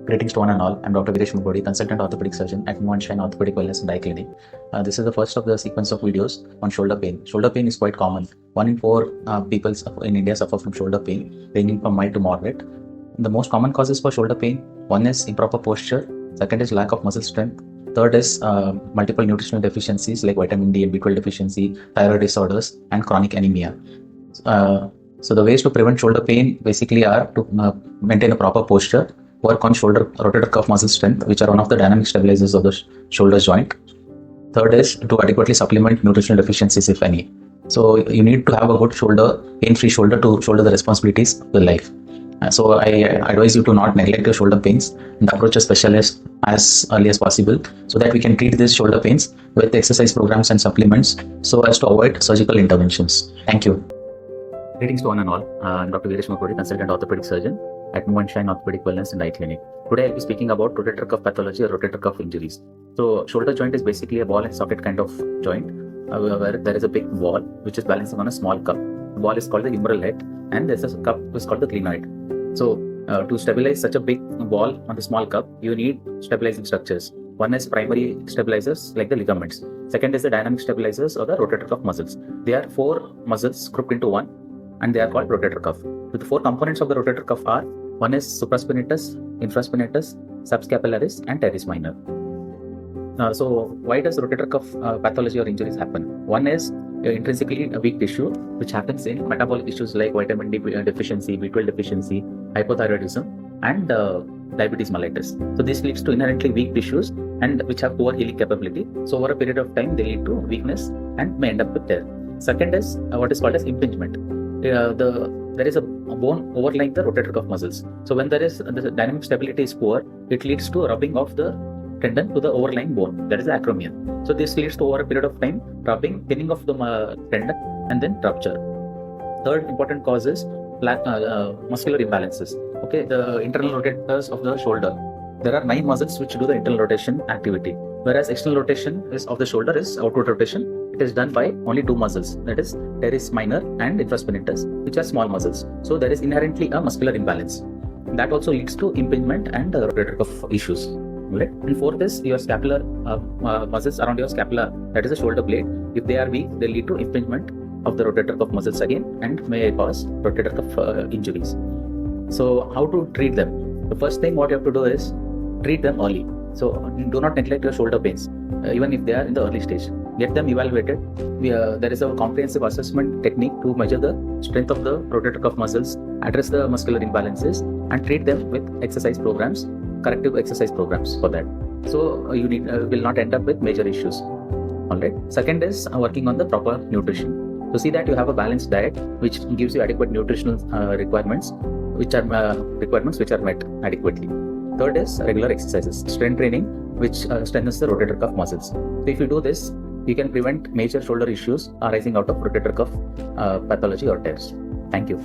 Greetings to one and all. I'm Dr. Viresh Murugodi, consultant orthopedic surgeon at Shine Orthopedic Wellness and Clinic. This is the first of the sequence of videos on shoulder pain. Shoulder pain is quite common. 1 in 4 people in India suffer from shoulder pain, ranging from mild to moderate. The most common causes for shoulder pain: one is improper posture, second is lack of muscle strength, third is multiple nutritional deficiencies like vitamin D and B12 deficiency, thyroid disorders, and chronic anemia. So the ways to prevent shoulder pain basically are to maintain a proper posture, work on shoulder rotator cuff muscle strength, which are one of the dynamic stabilizers of the shoulder joint. Third is to adequately supplement nutritional deficiencies, if any. So you need to have a good shoulder, pain-free shoulder to shoulder the responsibilities of the life. So I advise you to not neglect your shoulder pains and approach a specialist as early as possible so that we can treat these shoulder pains with exercise programs and supplements so as to avoid surgical interventions. Thank you. Greetings to one and all. I'm Dr. Viresh Murugodi, consultant orthopedic surgeon at Shine Orthopedic Wellness and Clinic. Today I'll be speaking about rotator cuff pathology or rotator cuff injuries. So shoulder joint is basically a ball and socket kind of joint where there is a big ball which is balancing on a small cup. The ball is called the humeral head and there's a cup which is called the glenoid. So to stabilize such a big ball on the small cup, you need stabilizing structures. One is primary stabilizers like the ligaments. Second is the dynamic stabilizers or the rotator cuff muscles. They are 4 muscles grouped into one and they are called rotator cuff. So the 4 components of the rotator cuff are: one is supraspinatus, infraspinatus, subscapularis, and teres minor. So why does rotator cuff pathology or injuries happen? One is intrinsically a weak tissue, which happens in metabolic issues like vitamin D deficiency, B12 deficiency, hypothyroidism, and diabetes mellitus. So this leads to inherently weak tissues and which have poor healing capability. So over a period of time, they lead to weakness and may end up with tear. Second is what is called as impingement. There is a bone overlying the rotator cuff muscles. So when the dynamic stability is poor, it leads to rubbing of the tendon to the overlying bone. That is the acromion. So this leads to over a period of time rubbing, thinning of the tendon, and then rupture. Third important cause is muscular imbalances. Okay, the internal rotators of the shoulder. There are 9 muscles which do the internal rotation activity, whereas external rotation of the shoulder is outward rotation. It is done by only 2 muscles, that is teres minor and infraspinatus, which are small muscles. So there is inherently a muscular imbalance. That also leads to impingement and rotator cuff issues. Right? And fourth is your scapular muscles around your scapula, that is the shoulder blade. If they are weak, they lead to impingement of the rotator cuff muscles again and may cause rotator cuff injuries. So how to treat them? The first thing what you have to do is treat them early. So do not neglect your shoulder pains, even if they are in the early stage. Get them evaluated. There is a comprehensive assessment technique to measure the strength of the rotator cuff muscles, address the muscular imbalances, and treat them with exercise programs, corrective exercise programs for that. So you will not end up with major issues. Alright. Second is working on the proper nutrition. So see that you have a balanced diet which gives you adequate nutritional requirements, which are met adequately. Third is regular exercises, strength training, which strengthens the rotator cuff muscles. So if you do this, you can prevent major shoulder issues arising out of rotator cuff pathology or tears. Thank you.